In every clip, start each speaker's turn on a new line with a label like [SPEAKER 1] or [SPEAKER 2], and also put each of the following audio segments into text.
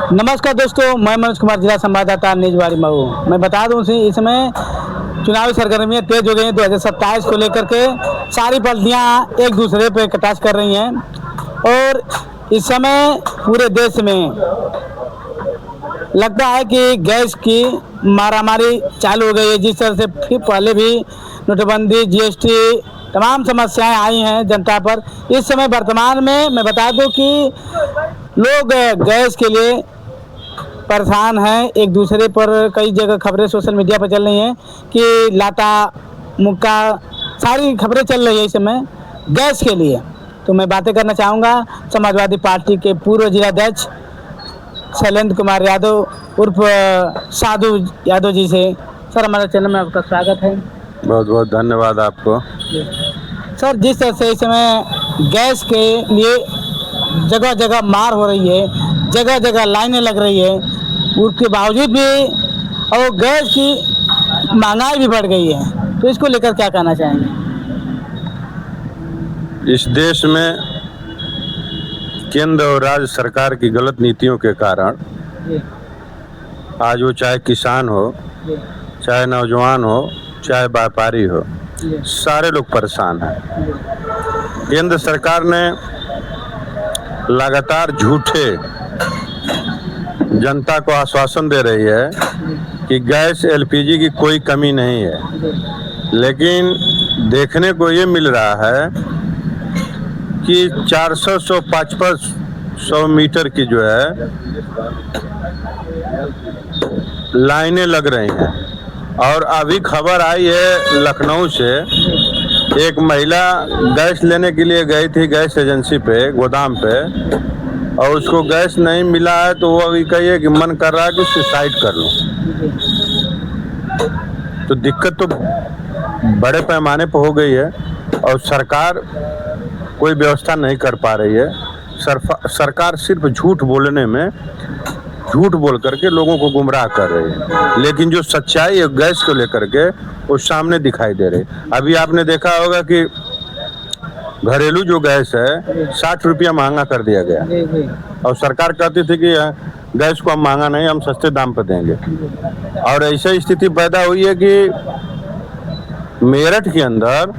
[SPEAKER 1] नमस्कार दोस्तों, मैं मनोज कुमार, जिला संवाददाता निजवाड़ी मऊ। मैं बता दूं इस समय चुनावी सरगर्मियां तेज हो गई हैं। 2027 को लेकर के सारी पार्टियां एक दूसरे पे कटाक्ष कर रही हैं और इस समय पूरे देश में लगता है कि गैस की मारामारी चालू हो गई है। जिस तरह से फिर पहले भी नोटबंदी, जीएसटी, तमाम समस्याएं आई हैं जनता पर। इस समय वर्तमान में मैं बता दूं कि लोग गैस के लिए परेशान हैं। एक दूसरे पर कई जगह खबरें सोशल मीडिया पर चल रही हैं कि लाता मुक्का सारी खबरें चल रही है इस समय गैस के लिए। तो मैं बातें करना चाहूँगा समाजवादी पार्टी के पूर्व जिलाध्यक्ष शैलेंद्र कुमार यादव उर्फ साधु यादव जी से। सर, हमारे चैनल में आपका स्वागत है।
[SPEAKER 2] बहुत बहुत धन्यवाद आपको।
[SPEAKER 1] सर, जिस तरह से इस समय गैस के लिए जगह जगह मार हो रही है, जगह जगह लाइनें लग रही है, उसके बावजूद भी और गैस की महंगाई भी बढ़ गई है, तो इसको लेकर क्या कहना चाहेंगे?
[SPEAKER 2] इस देश में केंद्र और राज्य सरकार की गलत नीतियों के कारण आज वो चाहे किसान हो, चाहे नौजवान हो, चाहे व्यापारी हो, सारे लोग परेशान हैं। केंद्र सरकार ने लगातार झूठे जनता को आश्वासन दे रही है कि गैस एलपीजी की कोई कमी नहीं है, लेकिन देखने को ये मिल रहा है कि 400-500 मीटर की जो है लाइनें लग रही हैं। और अभी खबर आई है लखनऊ से, एक महिला गैस लेने के लिए गई थी गैस एजेंसी पे, गोदाम पे, और उसको गैस नहीं मिला है तो वो अभी कहिए कि मन कर रहा है कि सुसाइड कर लूं। तो दिक्कत तो बड़े पैमाने पर हो गई है और सरकार कोई व्यवस्था नहीं कर पा रही है। सरकार सिर्फ झूठ बोलने में झूठ बोल करके लोगों को गुमराह कर रही है, लेकिन जो सच्चाई है गैस को लेकर के वो सामने दिखाई दे रही। अभी आपने देखा होगा कि घरेलू जो गैस है 60 रुपया महंगा कर दिया गया और सरकार कहती थी कि गैस को हम महंगा नहीं, हम सस्ते दाम पर देंगे। और ऐसी स्थिति पैदा हुई है कि मेरठ के अंदर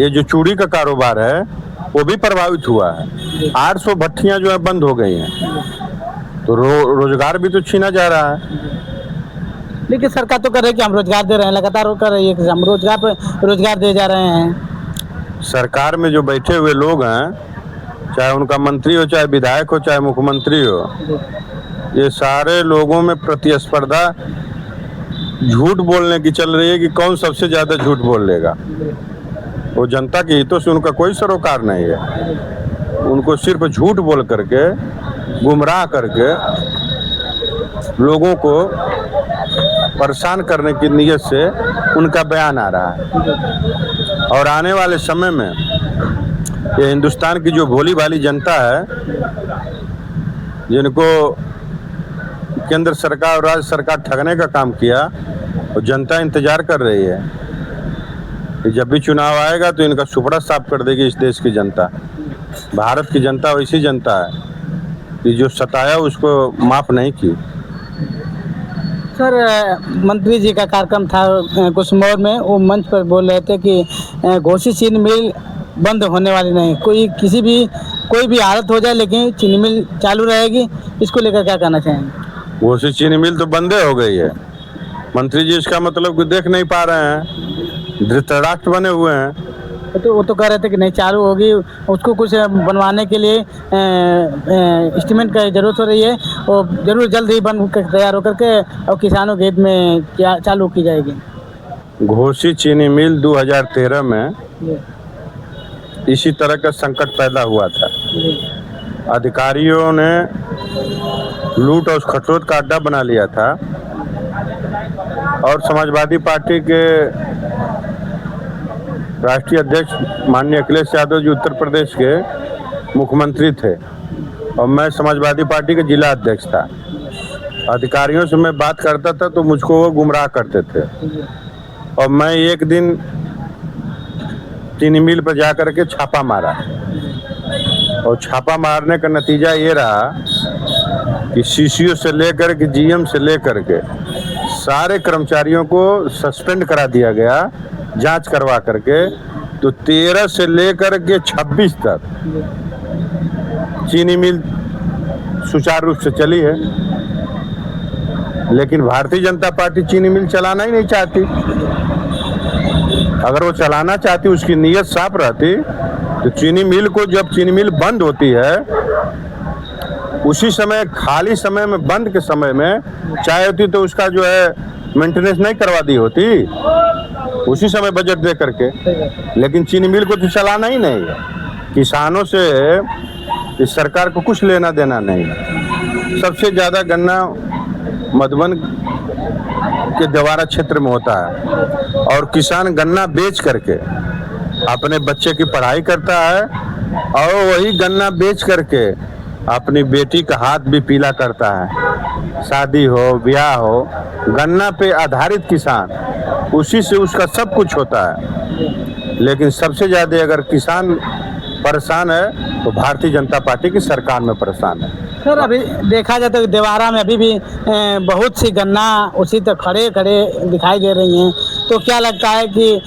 [SPEAKER 2] ये जो चूड़ी का कारोबार है वो भी प्रभावित हुआ है। 800 भट्टियां जो है बंद हो गई हैं, तो रोजगार भी तो छीना जा रहा है।
[SPEAKER 1] लेकिन सरकार तो कर रही है कि हम रोजगार दे रहे हैं, लगातार वो कर रही है कि हम रोजगार दे जा रहे हैं।
[SPEAKER 2] सरकार में जो बैठे हुए लोग हैं, चाहे उनका मंत्री हो, चाहे विधायक हो, चाहे मुख्यमंत्री हो, ये सारे लोगों में प्रतिस्पर्धा झूठ बोलने की चल रही है कि कौन सबसे ज्यादा झूठ बोल लेगा। वो जनता के हितों से उनका कोई सरोकार नहीं है। उनको सिर्फ झूठ बोल करके, गुमराह करके लोगों को परेशान करने की नीयत से उनका बयान आ रहा है। और आने वाले समय में ये हिंदुस्तान की जो भोली भाली जनता है, जिनको केंद्र सरकार और राज्य सरकार ठगने का काम किया, और जनता इंतजार कर रही है कि जब भी चुनाव आएगा तो इनका सुपड़ा साफ कर देगी इस देश की जनता। भारत की जनता वैसी जनता है कि जो सताया उसको माफ नहीं की।
[SPEAKER 1] सर, मंत्री जी का कार्यक्रम था कुसमौर में, वो मंच पर बोल रहे थे कि घोसी चीनी मिल बंद होने वाली नहीं, कोई भी हालत हो जाए लेकिन चीनी मिल चालू रहेगी। इसको लेकर क्या कहना चाहेंगे?
[SPEAKER 2] घोसी चीनी मिल तो बंदे हो गई है। मंत्री जी इसका मतलब कुछ देख नहीं पा रहे हैं, धृतराष्ट्र बने हुए हैं।
[SPEAKER 1] तो वो तो कह रहे थे कि नहीं चालू होगी, उसको कुछ बनवाने के लिए एस्टीमेट की जरूरत हो रही है, और जरूर जल्द ही बन कर तैयार होकर के और किसानों के हित में क्या चालू की जाएगी।
[SPEAKER 2] घोसी चीनी मिल 2013 में इसी तरह का संकट पैदा हुआ था। अधिकारियों ने लूट और खटोट का अड्डा बना लिया था, और समाजवादी पार्टी के राष्ट्रीय अध्यक्ष माननीय अखिलेश यादव जी उत्तर प्रदेश के मुख्यमंत्री थे, और मैं समाजवादी पार्टी के जिला अध्यक्ष था। अधिकारियों से मैं बात करता था तो मुझको वो गुमराह करते थे, और मैं एक दिन चीनी मिल पर जा कर के छापा मारा, और छापा मारने का नतीजा ये रहा कि सीसीओ से लेकर के जीएम से लेकर के सारे कर्मचारियों को सस्पेंड करा दिया गया जांच करवा करके। तो 13 से लेकर के 26 तक चीनी मिल सुचारू रूप से चली है, लेकिन भारतीय जनता पार्टी चीनी मिल चलाना ही नहीं चाहती। अगर वो चलाना चाहती, उसकी नीयत साफ रहती, तो चीनी मिल को जब चीनी मिल बंद होती है उसी समय, खाली समय में, बंद के समय में चाहे होती तो उसका जो है मेंटेनेंस नहीं करवा दी होती उसी समय बजट दे करके। लेकिन चीनी मिल को तो चलाना ही नहीं है। किसानों से इस सरकार को कुछ लेना देना नहीं है। सबसे ज़्यादा गन्ना मधुबन के देवारा क्षेत्र में होता है और किसान गन्ना बेच करके अपने बच्चे की पढ़ाई करता है और वही गन्ना बेच करके अपनी बेटी का हाथ भी पीला करता है। शादी हो, ब्याह हो, गन्ना पे आधारित किसान, उसी से उसका सब कुछ होता है। लेकिन सबसे ज़्यादा अगर किसान परेशान है तो भारतीय जनता पार्टी की सरकार में परेशान है।
[SPEAKER 1] सर, अभी देखा जाए तो देवारा में अभी भी बहुत सी गन्ना उसी तक खड़े खड़े दिखाई दे रही हैं। तो क्या लगता है कि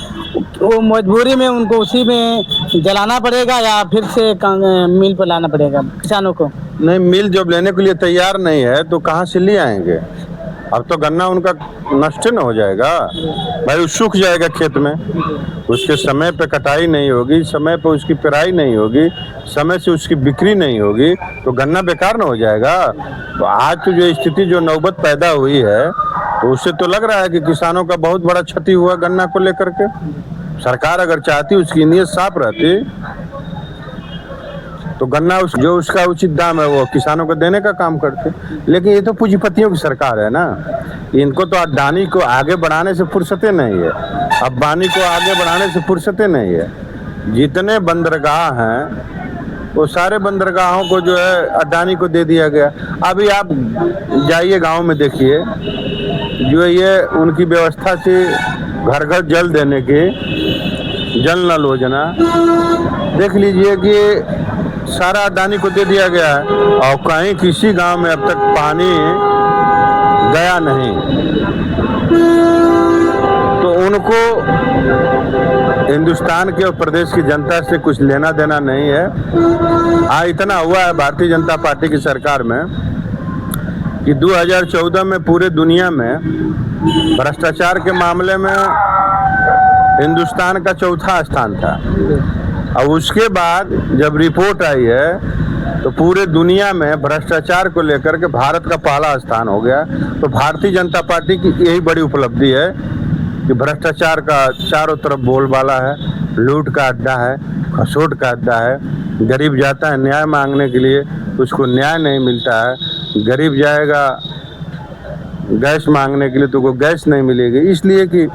[SPEAKER 1] वो मजबूरी में उनको उसी में जलाना पड़ेगा या फिर से मिल पर लाना पड़ेगा किसानों को?
[SPEAKER 2] नहीं, मिल जब लेने के लिए तैयार नहीं है तो कहाँ से ले आएंगे? अब तो गन्ना उनका नष्ट न हो जाएगा भाई, वो सूख जाएगा खेत में। उसके समय पे कटाई नहीं होगी, समय पे उसकी पेराई नहीं होगी, समय से उसकी बिक्री नहीं होगी तो गन्ना बेकार न हो जाएगा। तो आज तो जो स्थिति, जो नौबत पैदा हुई है, तो उससे तो लग रहा है कि किसानों का बहुत बड़ा क्षति हुआ गन्ना को लेकर के। सरकार अगर चाहती, उसकी नीयत साफ रहती, तो गन्ना जो उसका उचित दाम है वो किसानों को देने का काम करते। लेकिन ये तो पूंजीपतियों की सरकार है ना, इनको तो अडानी को आगे बढ़ाने से फुर्सतें नहीं है, अंबानी को आगे बढ़ाने से फुर्सतें नहीं है। जितने बंदरगाह हैं वो सारे बंदरगाहों को जो है अडानी को दे दिया गया। अभी आप जाइए गांव में, देखिए जो ये उनकी व्यवस्था थी घर घर जल देने की, जल नल योजना, देख लीजिए कि सारा अडानी को दे दिया गया है और कहीं किसी गांव में अब तक पानी गया नहीं। तो उनको हिंदुस्तान के और प्रदेश की जनता से कुछ लेना देना नहीं है। हाँ, इतना हुआ है भारतीय जनता पार्टी की सरकार में कि 2014 में पूरे दुनिया में भ्रष्टाचार के मामले में हिंदुस्तान का चौथा स्थान था। और उसके बाद जब रिपोर्ट आई है तो पूरे दुनिया में भ्रष्टाचार को लेकर के भारत का पहला स्थान हो गया। तो भारतीय जनता पार्टी की यही बड़ी उपलब्धि है कि भ्रष्टाचार का चारों तरफ बोलबाला है, लूट का अड्डा है, खसोट का अड्डा है। गरीब जाता है न्याय मांगने के लिए, उसको न्याय नहीं मिलता है। गरीब जाएगा गैस मांगने के लिए तो को गैस नहीं मिलेगी, इसलिए कि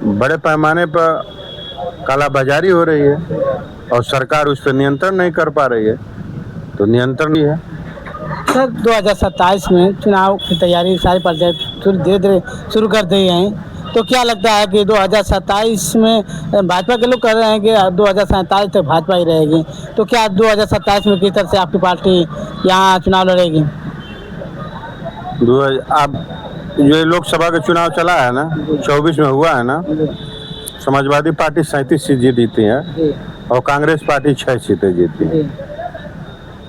[SPEAKER 2] बड़े पैमाने पर कालाबाजारी हो रही है और सरकार उस पर नियंत्रण नहीं कर पा रही है। तो नियंत्रण नहीं है।
[SPEAKER 1] सर, 2027 में चुनाव की तैयारी सारी पार्टियां धीरे धीरे शुरू कर दी हैं। तो क्या लगता है कि 2027 में भाजपा के लोग कह रहे हैं कि 2027 तक भाजपा ही रहेगी, तो क्या 2027 में किस तरह से आपकी पार्टी यहाँ चुनाव लड़ेगी?
[SPEAKER 2] अब जो लोकसभा का चुनाव चला है ना, 24 में हुआ है ना, समाजवादी पार्टी 37 सीटें जीती है और कांग्रेस पार्टी 6 सीटें जीती है।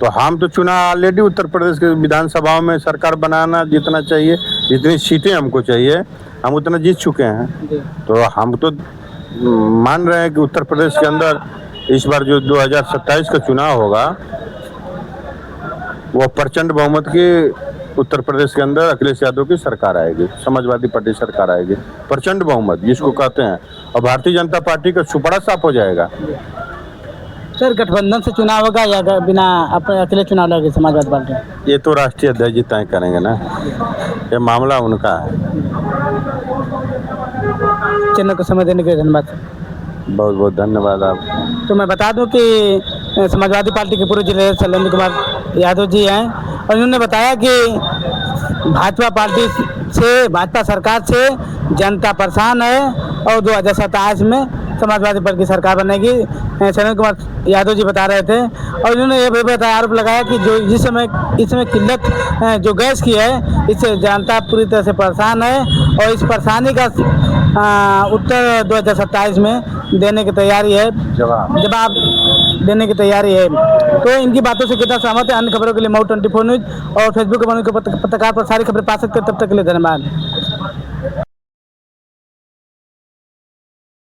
[SPEAKER 2] तो हम तो चुनाव ऑलरेडी उत्तर प्रदेश के विधानसभाओं में सरकार बनाना जितना चाहिए, जितनी सीटें हमको चाहिए, हम उतना जीत चुके हैं। तो हम तो मान रहे हैं कि उत्तर प्रदेश के अंदर इस बार जो 2027 का चुनाव होगा वो प्रचंड बहुमत की उत्तर प्रदेश के अंदर अखिलेश यादव की सरकार आएगी, समाजवादी पार्टी सरकार आएगी, प्रचंड बहुमत जिसको कहते हैं। और भारतीय जनता पार्टी का सुपड़ा साफ हो जाएगा।
[SPEAKER 1] सर, गठबंधन से चुनाव होगा या बिना अपने अकेले चुनाव लड़ेगी समाजवादी पार्टी?
[SPEAKER 2] ये तो राष्ट्रीय अध्यक्ष जी तय करेंगे ना, ये मामला उनका है।
[SPEAKER 1] चैनल को समय देने के लिए धन्यवाद।
[SPEAKER 2] बहुत बहुत धन्यवाद आप।
[SPEAKER 1] तो मैं बता दूं कि समाजवादी पार्टी के पूर्व जिले शैलेंद्र कुमार यादव जी हैं और इन्होंने बताया कि भाजपा पार्टी से, भाजपा सरकार से जनता परेशान है और 2027 में समाजवादी पार्टी की सरकार बनेगी। शरण कुमार यादव जी बता रहे थे और इन्होंने ये भी बताया, आरोप लगाया कि जो इस समय किल्लत जो गैस की है, इससे जनता पूरी तरह से परेशान है और इस परेशानी का उत्तर 2027 में देने की तैयारी है, जवाब देने की तैयारी है। तो इनकी बातों से कितना सहमत है? अन्य खबरों के लिए मऊ 24 न्यूज और फेसबुक के पत्रकार पर सारी खबरें पा सकते हैं। तब तक के लिए धन्यवाद।